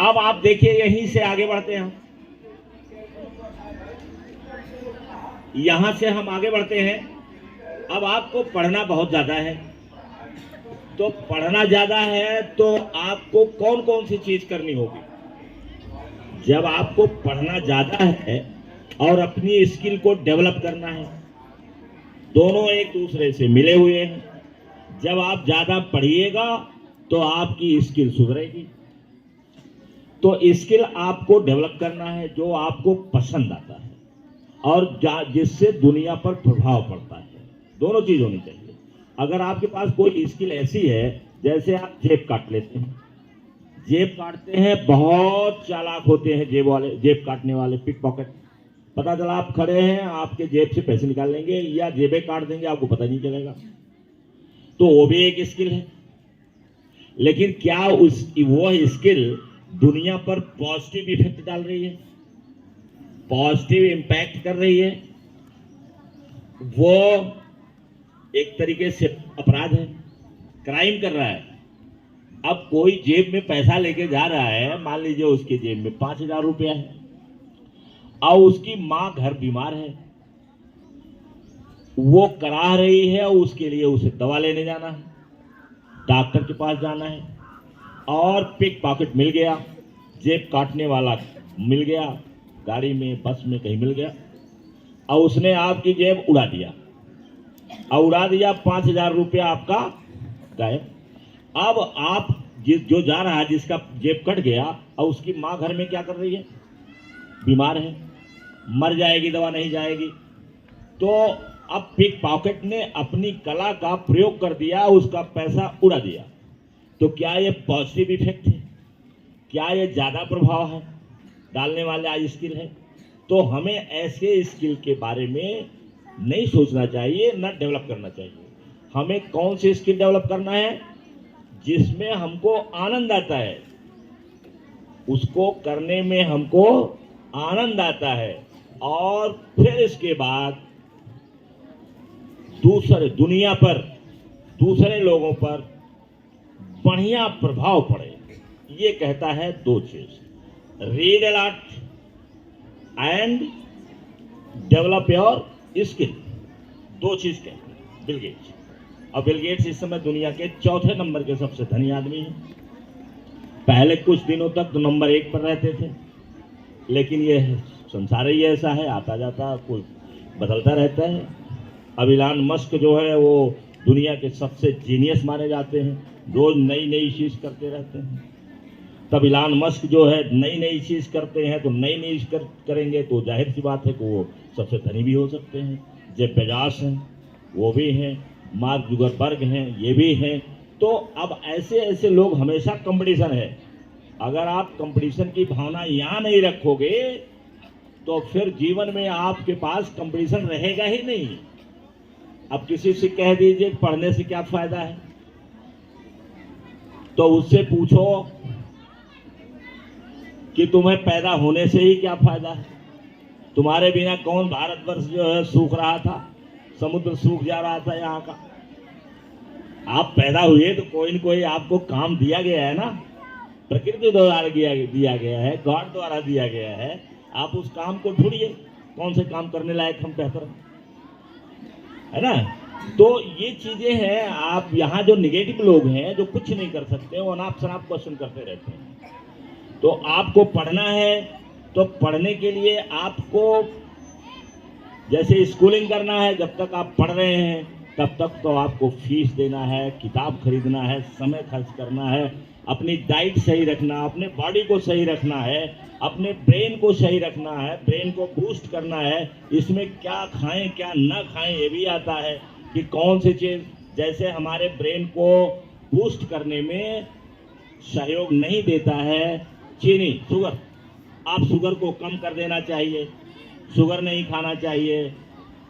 अब आप देखिए, यहीं से आगे बढ़ते हैं, यहां से हम आगे बढ़ते हैं। अब आपको पढ़ना बहुत ज्यादा है, तो पढ़ना ज्यादा है तो आपको कौन कौन सी चीज करनी होगी। जब आपको पढ़ना ज्यादा है और अपनी स्किल को डेवलप करना है, दोनों एक दूसरे से मिले हुए हैं। जब आप ज्यादा पढ़िएगा तो आपकी स्किल सुधरेगी। तो स्किल आपको डेवलप करना है जो आपको पसंद आता है और जिससे दुनिया पर प्रभाव पड़ता है। दोनों चीज होनी चाहिए। अगर आपके पास कोई स्किल ऐसी है, जैसे आप जेब काट लेते हैं, जेब काटते हैं, बहुत चालाक होते हैं जेब वाले, जेब काटने वाले, पिक पॉकेट। पता चला आप खड़े हैं, आपके जेब से पैसे निकाल लेंगे या जेबें काट देंगे, आपको पता नहीं चलेगा। तो वो भी एक स्किल है। लेकिन क्या वो स्किल दुनिया पर पॉजिटिव इफेक्ट डाल रही है, पॉजिटिव इंपैक्ट कर रही है? वो एक तरीके से अपराध है, क्राइम कर रहा है। अब कोई जेब में पैसा लेके जा रहा है, मान लीजिए उसकी जेब में 5,000 रुपया है और उसकी मां घर बीमार है, वो करा रही है, उसके लिए उसे दवा लेने जाना है, डॉक्टर के पास जाना है, और पिक पॉकेट मिल गया, जेब काटने वाला मिल गया, गाड़ी में, बस में, कहीं मिल गया, और उसने आपकी जेब उड़ा दिया, और उड़ा दिया 5,000 रुपया आपका गायब। अब आप जो जा रहा है, जिसका जेब कट गया, और उसकी माँ घर में क्या कर रही है, बीमार है, मर जाएगी, दवा नहीं जाएगी। तो अब पिक पॉकेट ने अपनी कला का प्रयोग कर दिया, उसका पैसा उड़ा दिया। तो क्या ये पॉजिटिव इफेक्ट है? क्या ये ज्यादा प्रभाव है डालने वाला स्किल है? तो हमें ऐसे स्किल के बारे में नहीं सोचना चाहिए, न डेवलप करना चाहिए। हमें कौन सी स्किल डेवलप करना है? जिसमें हमको आनंद आता है, उसको करने में हमको आनंद आता है, और फिर इसके बाद दूसरे दुनिया पर, दूसरे लोगों पर बढ़िया प्रभाव पड़े। ये कहता है दो चीज, read a lot and develop your skill. दो चीज कहते हैं बिल गेट्स। और बिल गेट्स इस समय दुनिया के चौथे नंबर के सबसे धनी आदमी हैं। पहले कुछ दिनों तक तो नंबर 1 पर रहते थे, लेकिन ये संसार ही ऐसा है, आता जाता कोई बदलता रहता है। अब इलान मस्क जो है वो दुनिया के सबसे जीनियस माने जाते हैं, रोज नई नई चीज करते रहते हैं। तब इलान मस्क जो है नई नई चीज करते हैं, तो नई नई करेंगे तो जाहिर सी बात है कि वो सबसे धनी भी हो सकते हैं। जेफ बेजोस हैं, वो भी हैं, मार्क जुकरबर्ग हैं, ये भी हैं। तो अब ऐसे ऐसे लोग, हमेशा कंपटीशन है। अगर आप कंपटीशन की भावना यहाँ नहीं रखोगे तो फिर जीवन में आपके पास कंपटीशन रहेगा ही नहीं। अब किसी से कह दीजिए पढ़ने से क्या फायदा है, तो उससे पूछो कि तुम्हें पैदा होने से ही क्या फायदा है। तुम्हारे बिना कौन भारतवर्ष जो है सूख रहा था, समुद्र सूख जा रहा था यहाँ का। आप पैदा हुए तो कोई न कोई आपको काम दिया गया है ना, प्रकृति द्वारा दिया गया है, गॉड द्वारा दिया गया है। आप उस काम को ढूंढिए, कौन से काम करने लायक हम बेहतर है ना। तो ये चीजें हैं। आप यहाँ जो निगेटिव लोग हैं, जो कुछ नहीं कर सकते, वो अनाप शनाप क्वेश्चन करते रहते हैं। तो आपको पढ़ना है, तो पढ़ने के लिए आपको जैसे स्कूलिंग करना है, जब तक आप पढ़ रहे हैं तब तक तो आपको फीस देना है, किताब खरीदना है, समय खर्च करना है, अपनी डाइट सही रखना, अपने बॉडी को सही रखना है, अपने ब्रेन को सही रखना है, ब्रेन को बूस्ट करना है। इसमें क्या खाएं क्या ना खाएं ये भी आता है कि कौन सी चीज़, जैसे हमारे ब्रेन को बूस्ट करने में सहयोग नहीं देता है चीनी, शुगर। आप शुगर को कम कर देना चाहिए, शुगर नहीं खाना चाहिए।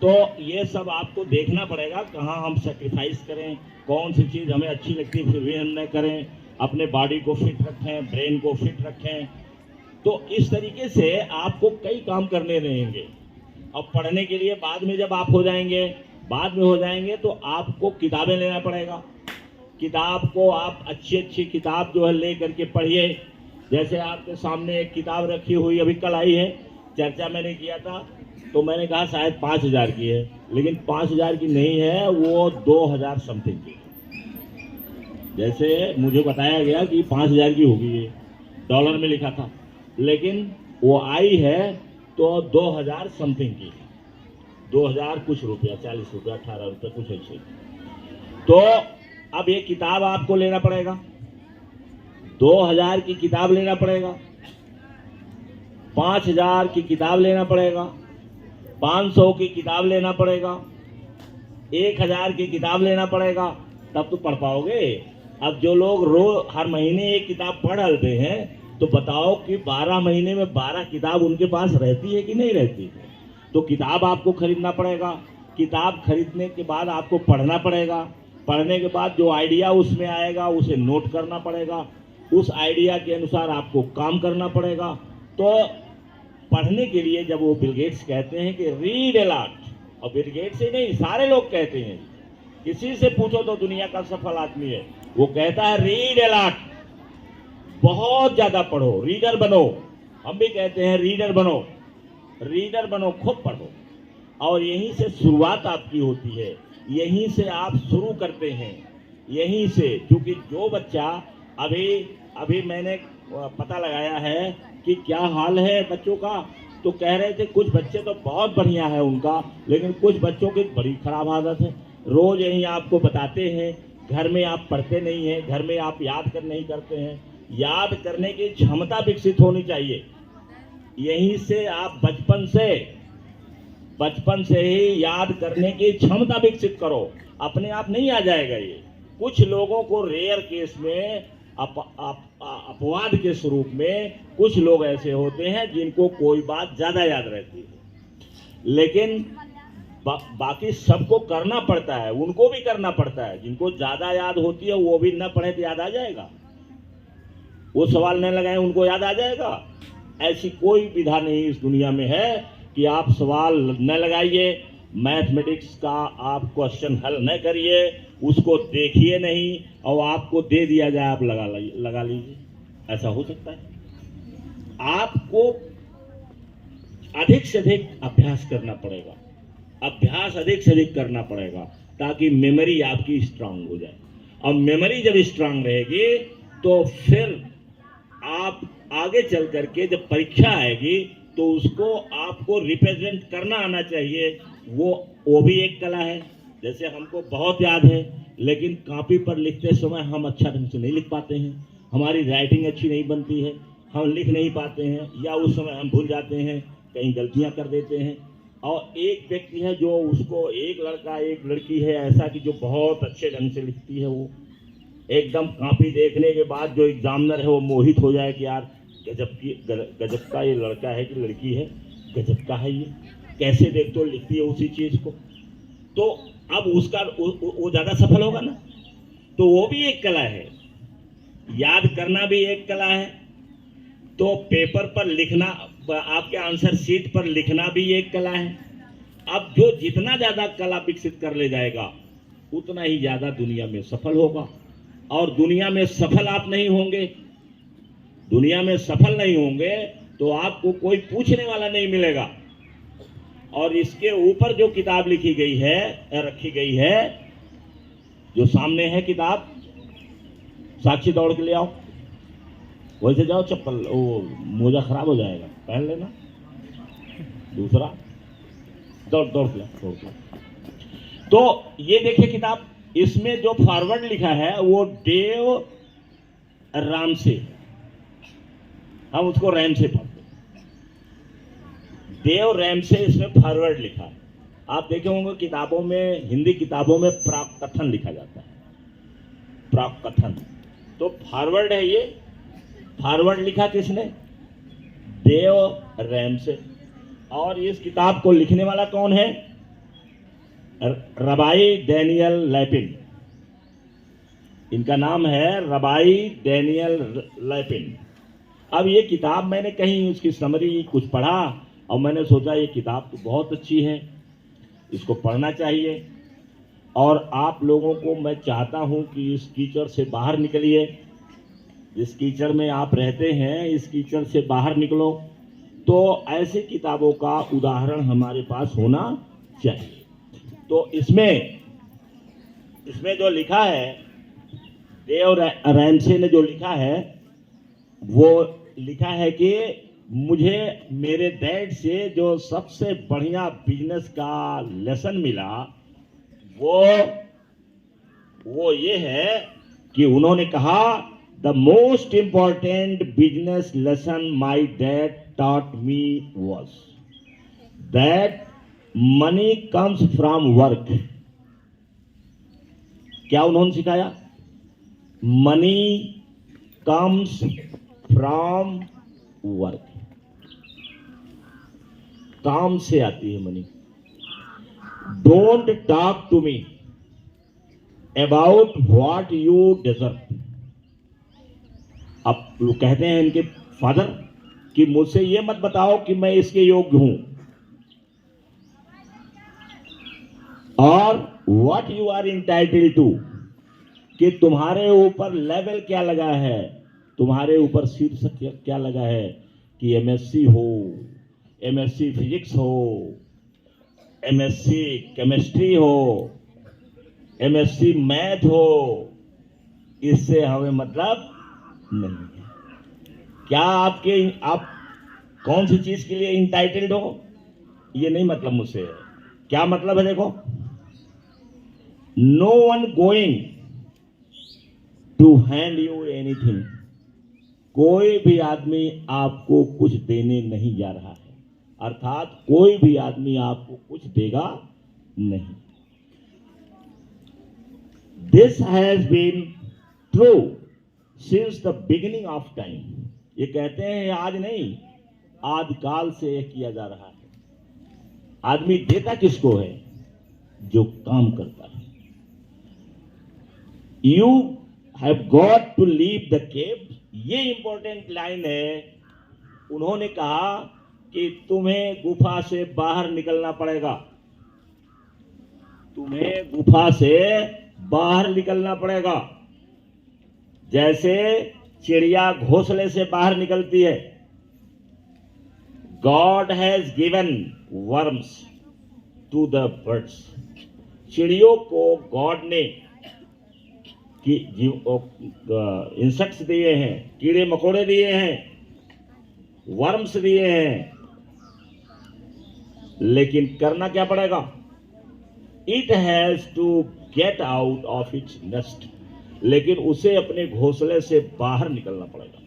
तो ये सब आपको देखना पड़ेगा, कहाँ हम सेक्रीफाइस करें, कौन सी चीज़ हमें अच्छी लगती है फिर भी हम न करें, अपने बॉडी को फिट रखें, ब्रेन को फिट रखें। तो इस तरीके से आपको कई काम करने रहेंगे। अब पढ़ने के लिए बाद में जब आप हो जाएंगे, बाद में हो जाएंगे, तो आपको किताबें लेना पड़ेगा। किताब को आप अच्छी अच्छी किताब जो है ले करके पढ़िए, जैसे आपके सामने एक किताब रखी हुई अभी कल आई है, चर्चा मैंने किया था, तो मैंने कहा शायद 5,000 की है, लेकिन 5,000 की नहीं है, वो 2,000 समथिंग की। जैसे मुझे बताया गया कि 5,000 की होगी, ये डॉलर में लिखा था, लेकिन वो आई है तो 2,000 समथिंग की, 2,000 कुछ रुपया, 40 रुपया, 18 रुपया, कुछ ऐसे। तो अब ये किताब आपको लेना पड़ेगा, 2,000 की किताब लेना पड़ेगा, 5,000 की किताब लेना पड़ेगा, 500 की किताब लेना पड़ेगा, 1,000 की किताब लेना पड़ेगा, तब तो पढ़ पाओगे। अब जो लोग रोज हर महीने एक किताब पढ़ डालते हैं, तो बताओ कि 12 महीने में 12 किताब उनके पास रहती है कि नहीं रहती है। तो किताब आपको खरीदना पड़ेगा, किताब खरीदने के बाद आपको पढ़ना पड़ेगा, पढ़ने के बाद जो आइडिया उसमें आएगा उसे नोट करना पड़ेगा, उस आइडिया के अनुसार आपको काम करना पड़ेगा। तो पढ़ने के लिए जब वो बिल गेट्स कहते हैं कि रीड ए लॉट, और बिल गेट्स ही नहीं सारे लोग कहते हैं, किसी से पूछो तो दुनिया का सफल आदमी है, वो कहता है रीड ए लॉट, बहुत ज्यादा पढ़ो, रीडर बनो। हम भी कहते हैं रीडर बनो, रीडर बनो, खूब पढ़ो। और यहीं से शुरुआत आपकी होती है, यहीं से आप शुरू करते हैं, यहीं से। क्योंकि जो बच्चा अभी मैंने पता लगाया है कि क्या हाल है बच्चों का, तो कह रहे थे कुछ बच्चे तो बहुत बढ़िया है उनका, लेकिन कुछ बच्चों की बड़ी खराब आदत है। रोज यही आपको बताते हैं, घर में आप पढ़ते नहीं हैं, घर में आप याद कर नहीं करते हैं। याद करने की क्षमता विकसित होनी चाहिए, यहीं से आप बचपन से ही याद करने की क्षमता विकसित करो, अपने आप नहीं आ जाएगा ये। कुछ लोगों को रेयर केस में अपवाद के स्वरूप में कुछ लोग ऐसे होते हैं जिनको कोई बात ज्यादा याद रहती है, लेकिन बाकी सबको करना पड़ता है, उनको भी करना पड़ता है। जिनको ज्यादा याद होती है वो भी न पढ़े तो याद आ जाएगा, वो सवाल न लगाए उनको याद आ जाएगा। ऐसी कोई विधा नहीं इस दुनिया में है कि आप सवाल न लगाइए, मैथमेटिक्स का आप क्वेश्चन हल न करिए, उसको देखिए नहीं और आपको दे दिया जाए आप लगा लीजिए, ऐसा हो सकता है? आपको अधिक से अधिक अभ्यास करना पड़ेगा, अभ्यास अधिक से अधिक करना पड़ेगा, ताकि मेमोरी आपकी स्ट्रांग हो जाए। और मेमोरी जब स्ट्रांग रहेगी तो फिर आप आगे चल करके जब परीक्षा आएगी तो उसको आपको रिप्रेजेंट करना आना चाहिए। वो भी एक कला है। जैसे हमको बहुत याद है, लेकिन कॉपी पर लिखते समय हम अच्छा ढंग से नहीं लिख पाते हैं, हमारी राइटिंग अच्छी नहीं बनती है, हम लिख नहीं पाते हैं, या उस समय हम भूल जाते हैं, कहीं गलतियां कर देते हैं। और एक व्यक्ति है जो उसको, एक लड़का एक लड़की है ऐसा कि जो बहुत अच्छे ढंग से लिखती है, वो एकदम कॉपी देखने के बाद जो एग्जामिनर है वो मोहित हो जाए कि यार गजब का ये लड़का है कि लड़की है, गजब का है ये, कैसे देख तो लिखती है उसी चीज को। तो अब उसका वो ज्यादा सफल होगा ना। तो वो भी एक कला है, याद करना भी एक कला है। तो पेपर पर लिखना, आपके आंसर शीट पर लिखना भी एक कला है। अब जो जितना ज्यादा कला विकसित कर ले जाएगा उतना ही ज्यादा दुनिया में सफल होगा। और दुनिया में सफल आप नहीं होंगे, दुनिया में सफल नहीं होंगे तो आपको कोई पूछने वाला नहीं मिलेगा। और इसके ऊपर जो किताब लिखी गई है, रखी गई है, जो सामने है किताब, साक्षी दौड़ के ले आओ, वैसे जाओ, चप्पल वो मोजा खराब हो जाएगा, पहन लेना दूसरा, दौड़ दौड़ के। तो ये देखिए किताब, इसमें जो फॉरवर्ड लिखा है वो देव राम से, हम उसको रैम से पढ़ते, देव रैम से इसमें फॉरवर्ड लिखा है। आप देखे होंगे किताबों में, हिंदी किताबों में प्राक कथन लिखा जाता है, प्राक कथन। तो फॉरवर्ड है ये, फॉरवर्ड लिखा किसने? देव रैम से। और इस किताब को लिखने वाला कौन है? रबाई डैनियल लैपिन, इनका नाम है रबाई डैनियल लैपिन। अब ये किताब मैंने कहीं उसकी समरी कुछ पढ़ा और मैंने सोचा ये किताब तो बहुत अच्छी है, इसको पढ़ना चाहिए। और आप लोगों को मैं चाहता हूं कि इस कीचड़ से बाहर निकलिए, जिस कीचड़ में आप रहते हैं इस कीचड़ से बाहर निकलो। तो ऐसी किताबों का उदाहरण हमारे पास होना चाहिए। तो इसमें जो लिखा है, देव रैमसे ने जो लिखा है वो लिखा है कि मुझे मेरे डैड से जो सबसे बढ़िया बिजनेस का लेसन मिला वो ये है कि उन्होंने कहा, the most important business lesson my dad taught me was that money comes from work। क्या उन्होंने सिखाया? मनी कम्स फ्रॉम वर्क, काम से आती है money. Don't talk to me about what you deserve. अब लोग कहते हैं इनके फादर कि मुझसे ये मत बताओ कि मैं इसके योग्य हूं, और what you are entitled to, कि तुम्हारे ऊपर लेवल क्या लगा है, तुम्हारे ऊपर शीर्षक क्या लगा है कि एमएससी हो, एमएससी फिजिक्स हो, एमएससी केमिस्ट्री हो, एमएससी मैथ हो, इससे हमें मतलब नहीं है। क्या आप कौन सी चीज के लिए इंटाइटल्ड हो, ये नहीं मतलब मुझसे है। क्या मतलब है देखो, no one going to hand you anything. कोई भी आदमी आपको कुछ देने नहीं जा रहा है, अर्थात कोई भी आदमी आपको कुछ देगा नहीं। This has been true since the beginning of time. ये कहते हैं आज नहीं, आदिकाल से यह किया जा रहा है। आदमी देता किसको है? जो काम करता है। You have got to leave the cave. ये इंपॉर्टेंट लाइन है। उन्होंने कहा कि तुम्हें गुफा से बाहर निकलना पड़ेगा, तुम्हें गुफा से बाहर निकलना पड़ेगा। जैसे चिड़िया घोंसले से बाहर निकलती है। God has given worms to the birds. चिड़ियों को गॉड ने इंसेक्ट्स दिए हैं, कीड़े मकोड़े दिए हैं, वर्म्स दिए हैं, लेकिन करना क्या पड़ेगा? It has to get out of its nest. लेकिन उसे अपने घोंसले से बाहर निकलना पड़ेगा।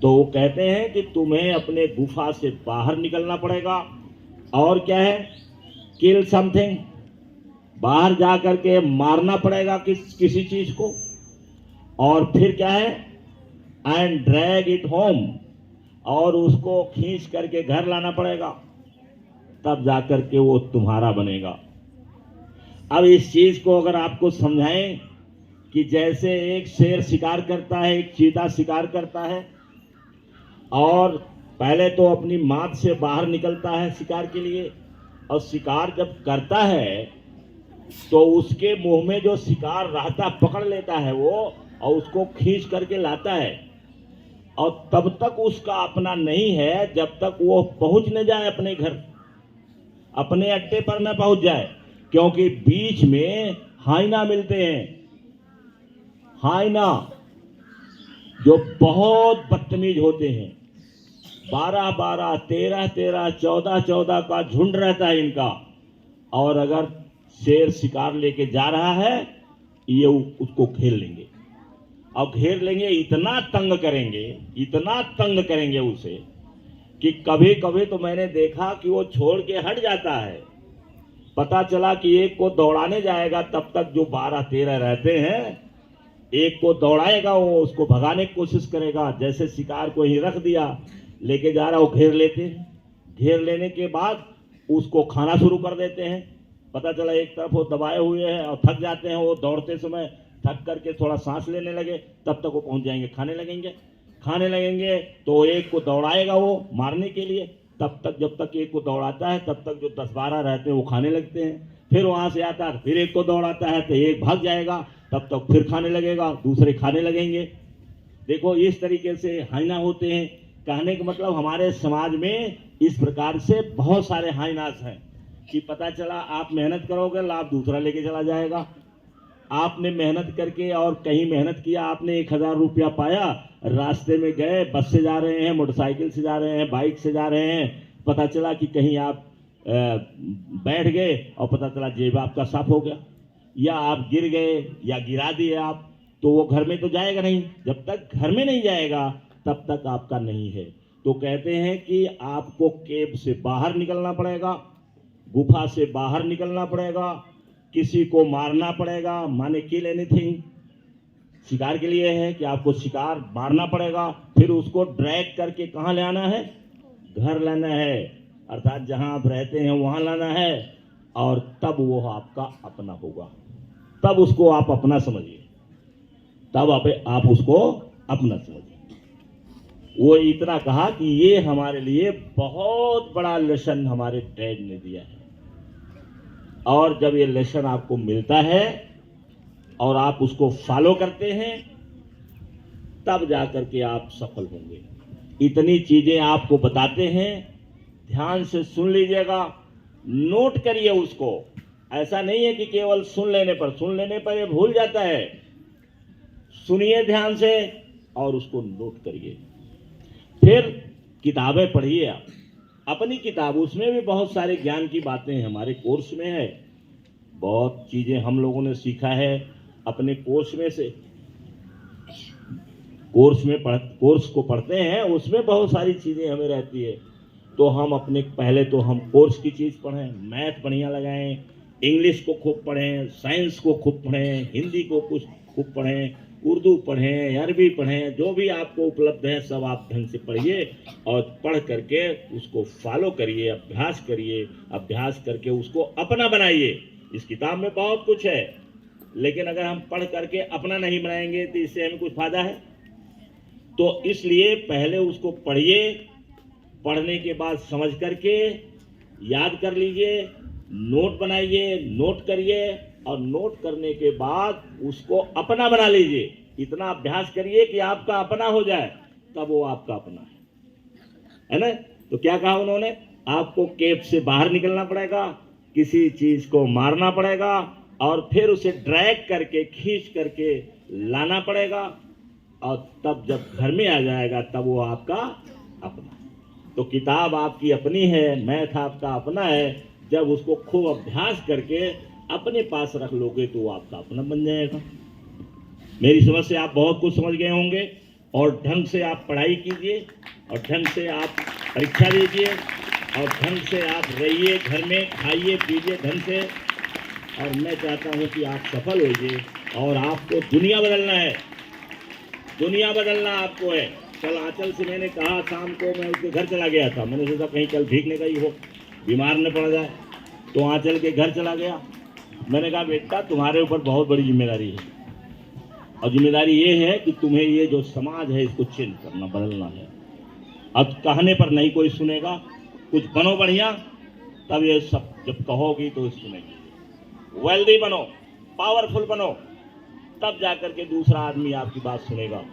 तो वो कहते हैं कि तुम्हें अपने गुफा से बाहर निकलना पड़ेगा। और क्या है? किल समथिंग, बाहर जाकर के मारना पड़ेगा किसी चीज को। और फिर क्या है? एंड ड्रैग इट होम, और उसको खींच करके घर लाना पड़ेगा, तब जाकर के वो तुम्हारा बनेगा। अब इस चीज को अगर आपको समझाएं कि जैसे एक शेर शिकार करता है, एक चीता शिकार करता है, और पहले तो अपनी मात से बाहर निकलता है शिकार के लिए, और शिकार जब करता है तो उसके मुंह में जो शिकार रहता पकड़ लेता है वो, और उसको खींच करके लाता है। और तब तक उसका अपना नहीं है जब तक वो पहुंच न जाए अपने घर, अपने अड्डे पर न पहुंच जाए, क्योंकि बीच में हाइना मिलते हैं। हाइना जो बहुत बदतमीज होते हैं, 12-12, 13-13, 14-14 का झुंड रहता है इनका। और अगर शेर शिकार लेके जा रहा है, ये उसको घेर लेंगे, और घेर लेंगे, इतना तंग करेंगे उसे कि कभी कभी तो मैंने देखा कि वो छोड़ के हट जाता है। पता चला कि एक को दौड़ाने जाएगा, तब तक जो 12-13 रहते हैं, एक को दौड़ाएगा, वो उसको भगाने की कोशिश करेगा। जैसे शिकार को ही रख दिया, लेके जा रहा, वो घेर लेते हैं। घेर लेने के बाद उसको खाना शुरू कर देते हैं। पता चला एक तरफ वो दबाए हुए हैं और थक जाते हैं, वो दौड़ते समय थक करके थोड़ा सांस लेने लगे, तब तक वो पहुंच जाएंगे, खाने लगेंगे। तो एक को दौड़ाएगा वो मारने के लिए, तब तक जब तक एक को दौड़ाता है तब तक जो 10-12 रहते हैं वो खाने लगते हैं। फिर वहां से आता है, फिर एक को दौड़ाता है तो एक भाग जाएगा, तब तक फिर खाने लगेगा, दूसरे खाने लगेंगे। देखो इस तरीके से हाइना होते हैं। कहने का मतलब हमारे समाज में इस प्रकार से बहुत सारे हाइनास हैं कि पता चला आप मेहनत करोगे, लाभ दूसरा लेके चला जाएगा। आपने मेहनत करके और कहीं मेहनत किया, आपने 1000 रुपया पाया, रास्ते में गए, बस से जा रहे हैं, मोटरसाइकिल से जा रहे हैं, बाइक से जा रहे हैं, पता चला कि कहीं आप बैठ गए और पता चला जेब आपका साफ हो गया, या आप गिर गए या गिरा दिए आप, तो वो घर में तो जाएगा नहीं। जब तक घर में नहीं जाएगा तब तक आपका नहीं है। तो कहते हैं कि आपको केव से बाहर निकलना पड़ेगा, गुफा से बाहर निकलना पड़ेगा, किसी को मारना पड़ेगा, माने किल एनीथिंग, शिकार के लिए है कि आपको शिकार मारना पड़ेगा, फिर उसको ड्रैग करके कहाँ ले आना है, घर लाना है, अर्थात जहां आप रहते हैं वहां लाना है, और तब वो आपका अपना होगा। तब उसको आप अपना समझिए, तब आप उसको अपना समझिए। वो इतना कहा कि ये हमारे लिए बहुत बड़ा लेसन हमारे डैड ने दिया है, और जब ये लेसन आपको मिलता है और आप उसको फॉलो करते हैं तब जाकर के आप सफल होंगे। इतनी चीजें आपको बताते हैं, ध्यान से सुन लीजिएगा, नोट करिए उसको। ऐसा नहीं है कि केवल सुन लेने पर ये भूल जाता है। सुनिए ध्यान से और उसको नोट करिए। फिर किताबें पढ़िए आप, अपनी किताब, उसमें भी बहुत सारे ज्ञान की बातें हैं। हमारे कोर्स में है, बहुत चीजें हम लोगों ने सीखा है अपने कोर्स में से। कोर्स को पढ़ते हैं, उसमें बहुत सारी चीजें हमें रहती है। तो हम अपने पहले तो हम कोर्स की चीज पढ़ें, मैथ बढ़िया लगाएं, इंग्लिश को खूब पढ़ें, साइंस को खूब पढ़ें, हिंदी को कुछ खूब पढ़ें, उर्दू पढ़ें, अरबी पढ़ें, जो भी आपको उपलब्ध है सब आप ढंग से पढ़िए और पढ़ करके उसको फॉलो करिए, अभ्यास करके उसको अपना बनाइए। इस किताब में बहुत कुछ है, लेकिन अगर हम पढ़ करके अपना नहीं बनाएंगे तो इससे हमें कुछ फायदा है? तो इसलिए पहले उसको पढ़िए, पढ़ने के बाद समझ करके याद कर लीजिए, नोट बनाइए, नोट करिए, और नोट करने के बाद उसको अपना बना लीजिए। इतना अभ्यास करिए कि आपका अपना हो जाए, तब वो आपका अपना है ना। तो क्या कहा उन्होंने, आपको केव से बाहर निकलना पड़ेगा, किसी चीज को मारना पड़ेगा, और फिर उसे ड्रैग करके खींच करके लाना पड़ेगा, और तब जब घर में आ जाएगा तब वो आपका अपना। तो किताब आपकी अपनी है, मैथ आपका अपना है। जब उसको खूब अभ्यास करके अपने पास रख लोगे तो वो आपका अपना बन जाएगा। मेरी समझ से आप बहुत कुछ समझ गए होंगे, और ढंग से आप पढ़ाई कीजिए, और ढंग से आप परीक्षा दीजिए, और ढंग से आप रहिए, घर में खाइए पीजिए ढंग से। और मैं चाहता हूँ कि आप सफल होइए, और आपको दुनिया बदलना है, दुनिया बदलना आपको है। कल आंचल से मैंने कहा, शाम को मैं उसके घर चला गया था, मैंने सोचा कहीं कल भीगने का ही हो, बीमार न पड़ जाए, तो आंचल के घर चला गया। मैंने कहा बेटा तुम्हारे ऊपर बहुत बड़ी जिम्मेदारी है, और जिम्मेदारी ये है कि तुम्हें ये जो समाज है इसको चेंज करना, बदलना है। अब कहने पर नहीं कोई सुनेगा, कुछ बनो बढ़िया, तब ये सब जब कहोगी तो सुनेगी। वेल्दी बनो, पावरफुल बनो, तब जाकर के दूसरा आदमी आपकी बात सुनेगा,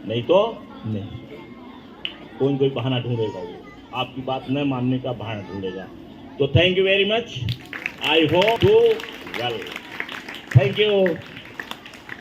नहीं तो नहीं। कोई बहाना ढूंढेगा, वो आपकी बात न मानने का बहाना ढूंढेगा। तो thank you very much, I hope do well, thank you.